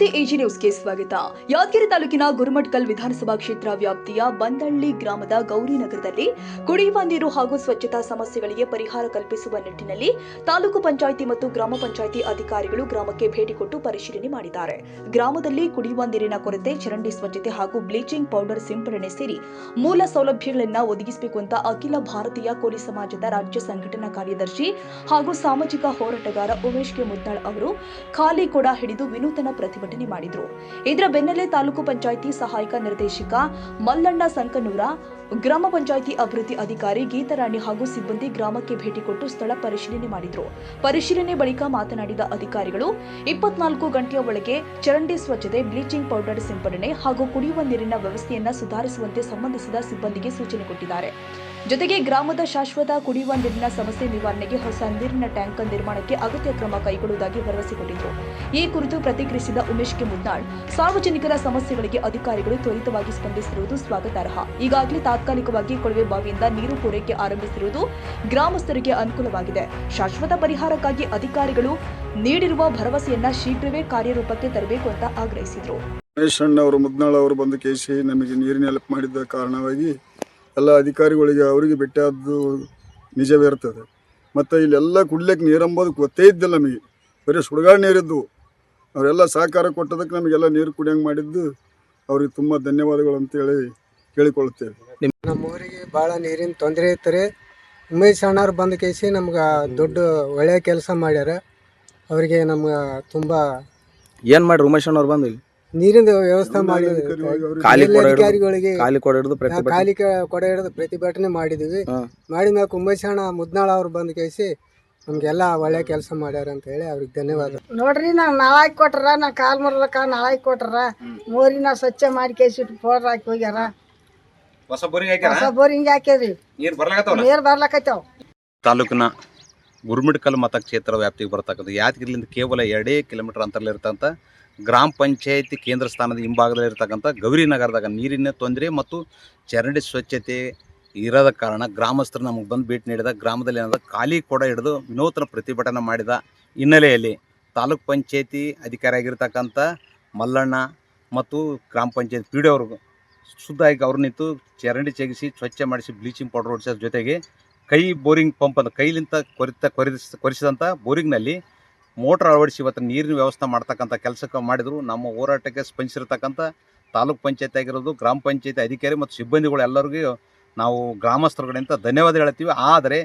ನಮಸ್ತೆ ಎಜಿ ನ್ಯೂಸ್ಗೆ ಸ್ವಾಗತ. ಯಾದಗಿರಿ ತಾಲೂಕಿನ ಗುರುಮಠಕಲ್ ವಿಧಾನಸಭಾ ಕ್ಷೇತ್ರ ವ್ಯಾಪ್ತಿಯ ಬಂದಳ್ಳಿ ಗ್ರಾಮದ ಗೌರಿನಗರದಲ್ಲಿ ಕುಡಿಯುವ ನೀರು ಹಾಗೂ ಸ್ವಚ್ಛತಾ ಸಮಸ್ಯೆಗಳಿಗೆ ಪರಿಹಾರ ಕಲ್ಪಿಸುವ ನಿಟ್ಟಿನಲ್ಲಿ ತಾಲೂಕು ಪಂಚಾಯಿತಿ ಮತ್ತು ಗ್ರಾಮ ಪಂಚಾಯಿತಿ ಅಧಿಕಾರಿಗಳು ಗ್ರಾಮಕ್ಕೆ ಭೇಟಿ ಕೊಟ್ಟು ಪರಿಶೀಲನೆ ಮಾಡಿದ್ದಾರೆ. ಗ್ರಾಮದಲ್ಲಿ ಕುಡಿಯುವ ನೀರಿನ ಕೊರತೆ, ಚರಂಡಿ ಸ್ವಚ್ಛತೆ ಹಾಗೂ ಬ್ಲೀಚಿಂಗ್ ಪೌಡರ್ ಸಿಂಪಡಣೆ ಸೇರಿ ಮೂಲ ಸೌಲಭ್ಯಗಳನ್ನು ಒದಗಿಸಬೇಕು ಅಂತ ಅಖಿಲ ಭಾರತೀಯ ಕೋಲಿ ಸಮಾಜದ ರಾಜ್ಯ ಸಂಘಟನಾ ಕಾರ್ಯದರ್ಶಿ ಹಾಗೂ ಸಾಮಾಜಿಕ ಹೋರಾಟಗಾರ ಉಮೇಶ್ ಕೆ ಮುದ್ನಾಳ್ ಅವರು ಖಾಲಿ ಕೊಡ ಹಿಡಿದು ವಿನೂತನ ಪ್ರತಿಭಟನೆ ಮಾಡಿದರು. ಇದರ ಬೆನ್ನಲ್ಲೇ ತಾಲೂಕು ಪಂಚಾಯಿತಿ ಸಹಾಯಕ ನಿರ್ದೇಶಕ ಮಲ್ಲಣ್ಣ ಸಂಕನೂರ, ಗ್ರಾಮ ಪಂಚಾಯಿತಿ ಅಭಿವೃದ್ಧಿ ಅಧಿಕಾರಿ ಗೀತಾರಾಣಿ ಹಾಗೂ ಸಿಬ್ಬಂದಿ ಗ್ರಾಮಕ್ಕೆ ಭೇಟಿ ಕೊಟ್ಟು ಸ್ಥಳ ಪರಿಶೀಲನೆ ಮಾಡಿದರು. ಪರಿಶೀಲನೆ ಬಳಿಕ ಮಾತನಾಡಿದ ಅಧಿಕಾರಿಗಳು 24 ಗಂಟೆಯ ಒಳಗೆ ಚರಂಡಿ ಸ್ವಚ್ಛತೆ, ಬ್ಲೀಚಿಂಗ್ ಪೌಡರ್ ಸಿಂಪಡಣೆ ಹಾಗೂ ಕುಡಿಯುವ ನೀರಿನ ವ್ಯವಸ್ಥೆಯನ್ನು ಸುಧಾರಿಸುವಂತೆ ಸಂಬಂಧಿಸಿದ ಸಿಬ್ಬಂದಿಗೆ ಸೂಚನೆ ಕೊಟ್ಟಿದ್ದಾರೆ. ಜೊತೆಗೆ ಗ್ರಾಮದ ಶಾಶ್ವತ ಕುಡಿಯುವ ನೀರಿನ ಸಮಸ್ಯೆ ನಿವಾರಣೆಗೆ ಹೊಸ ನೀರಿನ ಟ್ಯಾಂಕ್ ನಿರ್ಮಾಣಕ್ಕೆ ಅಗತ್ಯ ಕ್ರಮ ಕೈಗೊಳ್ಳುವುದಾಗಿ ಭರವಸೆ ಕೊಟ್ಟಿದ್ದರು. ಈ ಕುರಿತು ಪ್ರತಿಕ್ರಿಯಿಸಿದ ಉಮೇಶ್ ಕೆ ಮುದ್ನಾಳ್, ಸಾರ್ವಜನಿಕರ ಸಮಸ್ಯೆಗಳಿಗೆ ಅಧಿಕಾರಿಗಳು ತ್ವರಿತವಾಗಿ ಸ್ಪಂದಿಸಿರುವುದು ಸ್ವಾಗತಾರ್ಹ. ಈಗಾಗಲೇ ತಾತ್ಕಾಲಿಕವಾಗಿ ಕೊಳವೆ ಬಾವಿಯಿಂದ ನೀರು ಪೂರೈಕೆ ಆರಂಭಿಸಿರುವುದು ಗ್ರಾಮಸ್ಥರಿಗೆ ಅನುಕೂಲವಾಗಿದೆ. ಶಾಶ್ವತ ಪರಿಹಾರಕ್ಕಾಗಿ ಅಧಿಕಾರಿಗಳು ನೀಡಿರುವ ಭರವಸೆಯನ್ನ ಶೀಘ್ರವೇ ಕಾರ್ಯರೂಪಕ್ಕೆ ತರಬೇಕು ಅಂತ ಆಗ್ರಹಿಸಿದರು. ಉಮೇಶ್ ಅವರು ಮುದ್ನಾಳ್ ಅವರು ಬಂದು ಕೇಸಿ ನಮಗೆ ನೀರಿನ ಹೆಲ್ಪ್ ಮಾಡಿದ ಕಾರಣವಾಗಿ ಎಲ್ಲ ಅಧಿಕಾರಿಗಳಿಗೆ ಅವರಿಗೆ ಭೇಟಿಯಾದ್ದು ನಿಜವೇ ಇರ್ತದೆ. ಮತ್ತು ಇಲ್ಲೆಲ್ಲ ಕುಡ್ಲಿಕ್ಕೆ ನೀರಂಬೋದು ಗೊತ್ತೇ ಇದ್ದಿಲ್ಲ ನಮಗೆ, ಬರೀ ಸುಡುಗಾಡು ನೀರಿದ್ದು. ಅವರೆಲ್ಲ ಸಹಕಾರ ಕೊಟ್ಟದಕ್ಕೆ ನಮಗೆಲ್ಲ ನೀರು ಕುಡಿಯಂಗೆ ಮಾಡಿದ್ದು ಅವ್ರಿಗೆ ತುಂಬ ಧನ್ಯವಾದಗಳು ಅಂತೇಳಿ ಕೇಳಿಕೊಳ್ಳುತ್ತೇವೆ. ನಮ್ಮೂರಿಗೆ ಭಾಳ ನೀರಿನ ತೊಂದರೆ ಇತ್ತು. ಉಮೇಶ್ ಅಣ್ಣವ್ರು ಬಂದು ಕೇಸಿ ನಮ್ಗೆ ದೊಡ್ಡ ಒಳ್ಳೆಯ ಕೆಲಸ ಮಾಡ್ಯಾರ. ಅವರಿಗೆ ನಮ್ಗೆ ತುಂಬ ಏನು ಮಾಡ್ರಿ ಉಮೇಶ್ ಅಣ್ಣವ್ರು ಬಂದು ನೀರಿನ ವ್ಯವಸ್ಥೆ ಮಾಡಿ ಅಧಿಕಾರಿಗಳಿಗೆ ಖಾಲಿ ಕೊಡ ಹಿಡಿದು ಪ್ರತಿಭಟನೆ ಮಾಡಿದ್ವಿ. ಮಾಡಿದ್ಮ್ಯಾಕ ಉಮೇಶ್ ಅಣ್ಣ ಮುದ್ನಾಳ್ ಅವ್ರು ಬಂದು ಕೇಸಿ ನಮ್ಗೆಲ್ಲ ಒಳ್ಳೆ ಕೆಲಸ ಮಾಡ್ಯಾರ ಅಂತ ಹೇಳಿ ಅವ್ರಿಗೆ ಧನ್ಯವಾದ. ನೋಡ್ರಿ, ನಾವು ನಾಳಾಗಿ ಕೊಟ್ರ, ನಾ ಕಾಲ್ ಮರ್ಲಕ್ಕ ನಾಳಾಗಿ ಕೊಟ್ರ, ಮೋರಿನ ಸ್ವಚ್ಛ ಮಾಡಿ ಕೇಸಿ ಪೌಡರ್ ಹಾಕಿ ಹೋಗ್ಯಾರ. ಹೊಸ ಬೋರಿಂಗ್ ಹಾಕ್ಯಾರಿ, ನೀರು ಬರ್ಲಕತ್ತಾವ. ತಾಲೂಕಿನ ಗುರುಮಿಠಕಲ್ ಮತಕ್ಷೇತ್ರ ವ್ಯಾಪ್ತಿಗೆ ಬರ್ತಕ್ಕಂಥ ಯಾದಗಿರಿಯಿಂದ ಕೇವಲ 2 ಕಿಲೋಮೀಟರ್ ಅಂತರದಲ್ಲಿರ್ತಕ್ಕಂಥ ಗ್ರಾಮ ಪಂಚಾಯಿತಿ ಕೇಂದ್ರ ಸ್ಥಾನದ ಹಿಂಭಾಗದಲ್ಲಿರ್ತಕ್ಕಂಥ ಗೌರಿನಗರದಾಗ ನೀರಿನ ತೊಂದರೆ ಮತ್ತು ಚರಂಡಿ ಸ್ವಚ್ಛತೆ ಇರೋದ ಕಾರಣ ಗ್ರಾಮಸ್ಥರು ನಮಗೆ ಬಂದು ಭೇಟಿ ನೀಡಿದ ಗ್ರಾಮದಲ್ಲಿ ಏನಾದ ಖಾಲಿ ಕೊಡ ಹಿಡಿದು ವಿನೂತನ ಪ್ರತಿಭಟನೆ ಮಾಡಿದ ಹಿನ್ನೆಲೆಯಲ್ಲಿ ತಾಲೂಕ್ ಪಂಚಾಯಿತಿ ಅಧಿಕಾರಿ ಆಗಿರ್ತಕ್ಕಂಥ ಮಲ್ಲಣ್ಣ ಮತ್ತು ಗ್ರಾಮ ಪಂಚಾಯತ್ ಪಿ ಡಿ ಅವ್ರಿಗೂ ಶುದ್ಧಾಗಿ ಅವ್ರು ನಿಂತು ಚರಂಡಿ ಚೆಗಿಸಿ ಸ್ವಚ್ಛ ಮಾಡಿಸಿ ಬ್ಲೀಚಿಂಗ್ ಪೌಡರ್ ಹೊಡಿಸೋದ್ರ ಜೊತೆಗೆ ಕೈ ಬೋರಿಂಗ್ ಪಂಪ್ ಅಂತ ಕೈಲಿಂದ ಕೊರಿಸಿದಂಥ ಬೋರಿಂಗ್ನಲ್ಲಿ ಮೋಟ್ರ್ ಅಳವಡಿಸಿ ಇವತ್ತು ನೀರಿನ ವ್ಯವಸ್ಥೆ ಮಾಡ್ತಕ್ಕಂಥ ಕೆಲಸಕ್ಕೆ ಮಾಡಿದರು. ನಮ್ಮ ಹೋರಾಟಕ್ಕೆ ಸ್ಪಂದಿಸಿರ್ತಕ್ಕಂಥ ತಾಲೂಕ್ ಪಂಚಾಯತ್ ಆಗಿರೋದು, ಗ್ರಾಮ ಪಂಚಾಯತಿ ಅಧಿಕಾರಿ ಮತ್ತು ಸಿಬ್ಬಂದಿಗಳು ಎಲ್ಲರಿಗೂ ನಾವು ಗ್ರಾಮಸ್ಥರ ಕಡೆಯಿಂದ ಧನ್ಯವಾದ ಹೇಳ್ತೀವಿ. ಆದರೆ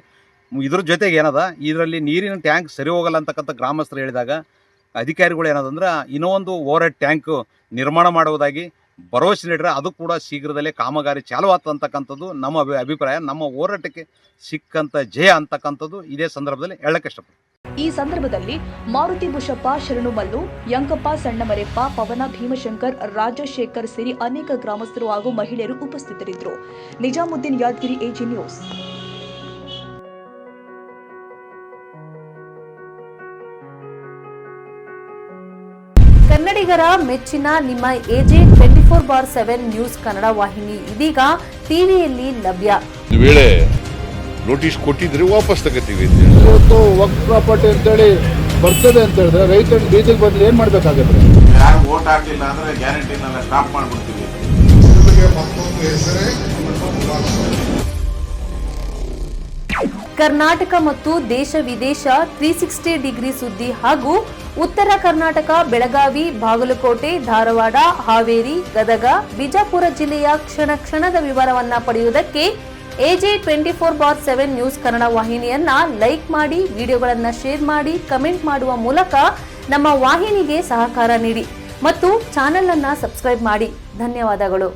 ಇದ್ರ ಜೊತೆಗೆ ಏನದ, ಇದರಲ್ಲಿ ನೀರಿನ ಟ್ಯಾಂಕ್ ಸರಿ ಹೋಗಲ್ಲ ಅಂತಕ್ಕಂಥ ಗ್ರಾಮಸ್ಥರು ಹೇಳಿದಾಗ ಅಧಿಕಾರಿಗಳು ಏನದಂದ್ರೆ ಇನ್ನೊಂದು ಓವರ್ ಟ್ಯಾಂಕ್ ನಿರ್ಮಾಣ ಮಾಡುವುದಾಗಿ ಭರವಸೆ ನೀಡಿದ್ರೆ ಅದು ಕೂಡ ಶೀಘ್ರದಲ್ಲೇ ಕಾಮಗಾರಿ ಚಾಲು ಆಗ್ತಕ್ಕಂಥದ್ದು ನಮ್ಮ ಅಭಿಪ್ರಾಯ. ನಮ್ಮ ಹೋರಾಟಕ್ಕೆ ಸಿಕ್ಕಂಥ ಜಯ ಅಂತಕ್ಕಂಥದ್ದು ಇದೇ ಸಂದರ್ಭದಲ್ಲಿ ಹೇಳಕ್ಕೆ ಇಷ್ಟಪಡ್ತೀನಿ. ಈ ಸಂದರ್ಭದಲ್ಲಿ ಮಾರುತಿ ಬುಷಪ್ಪ, ಶರಣು ಮಲ್ಲು, ಯಂಕಪ್ಪ, ಸಣ್ಣಮರೆಪ್ಪ, ಪವನ, ಭೀಮಶಂಕರ್, ರಾಜಶೇಖರ್ ಸೇರಿ ಅನೇಕ ಗ್ರಾಮಸ್ಥರು ಹಾಗೂ ಮಹಿಳೆಯರು ಉಪಸ್ಥಿತರಿದ್ದರು. Nizamuddin, Yadgir, AG news. ಕನ್ನಡಿಗರ ಮೆಚ್ಚಿನ ನಿಮ್ಮ ಎಜೆ 24/7 ನ್ಯೂಸ್ ಕನ್ನಡ ವಾಹಿನಿ ಇದೀಗ ಟಿವಿಯಲ್ಲಿ ಲಭ್ಯ. ವೇಳೆ ನೋಟಿಸ್ ಕೊಟ್ಟಿದ್ರೆ ವಾಪಸ್ ತಗೋತೀವಿ. ಇವತ್ತು ವಕ್ಫ್ ಪ್ರಾಪರ್ಟಿ ಅಂತೇಳಿ ಬರ್ತದೆ ಅಂತ ಹೇಳಿದ್ರೆ ರೈತರ ಬೀದಿಗೆ ಬಂದು ಏನು ಮಾಡಬೇಕಾಗತ್ತೆ? ಯಾರು ವೋಟ್ ಹಾಕಲಿಲ್ಲ ಅಂದ್ರೆ ಗ್ಯಾರಂಟಿನೆಲ್ಲ ಸ್ಟಾಪ್ ಮಾಡಿಬಿಡ್ತೀವಿ. ಕರ್ನಾಟಕ ಮತ್ತು ದೇಶ ವಿದೇಶ 360 ಡಿಗ್ರಿ ಸುದ್ದಿ ಹಾಗೂ ಉತ್ತರ ಕರ್ನಾಟಕ, ಬೆಳಗಾವಿ, ಬಾಗಲಕೋಟೆ, ಧಾರವಾಡ, ಹಾವೇರಿ, ಗದಗ, ಬಿಜಾಪುರ ಜಿಲ್ಲೆಯ ಕ್ಷಣ ಕ್ಷಣದ ವಿವರವನ್ನ ಪಡೆಯುವುದಕ್ಕೆ ಎಜೆ 24/7 ನ್ಯೂಸ್ ಕನ್ನಡ ವಾಹಿನಿಯನ್ನ ಲೈಕ್ ಮಾಡಿ, ವಿಡಿಯೋಗಳನ್ನ ಶೇರ್ ಮಾಡಿ, ಕಮೆಂಟ್ ಮಾಡುವ ಮೂಲಕ ನಮ್ಮ ವಾಹಿನಿಗೆ ಸಹಕಾರ ನೀಡಿ ಮತ್ತು ಚಾನೆಲ್ ಅನ್ನ ಸಬ್ಸ್ಕ್ರೈಬ್ ಮಾಡಿ. ಧನ್ಯವಾದಗಳು.